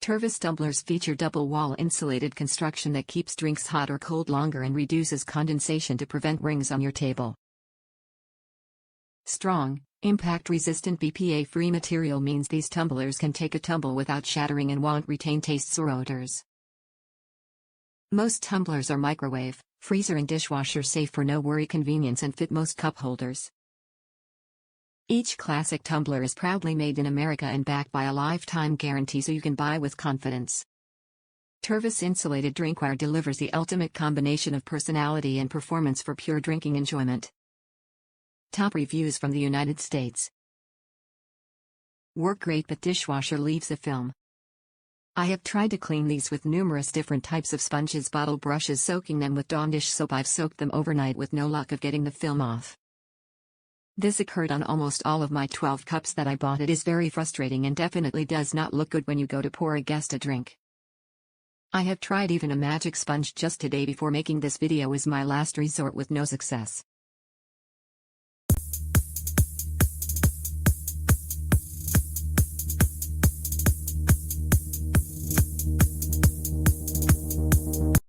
Tervis tumblers feature double-wall insulated construction that keeps drinks hot or cold longer and reduces condensation to prevent rings on your table. Strong, impact-resistant BPA-free material means these tumblers can take a tumble without shattering and won't retain tastes or odors. Most tumblers are microwave, freezer and dishwasher safe for no-worry convenience and fit most cup holders. Each classic tumbler is proudly made in America and backed by a lifetime guarantee so you can buy with confidence. Tervis insulated drinkware delivers the ultimate combination of personality and performance for pure drinking enjoyment. Top reviews from the United States. Work great but dishwasher leaves a film. I have tried to clean these with numerous different types of sponges, bottle brushes, soaking them with Dawn dish soap. I've soaked them overnight with no luck of getting the film off. This occurred on almost all of my 12 cups that I bought. It is very frustrating and definitely does not look good when you go to pour a guest a drink. I have tried even a magic sponge just today before making this video as my last resort with no success.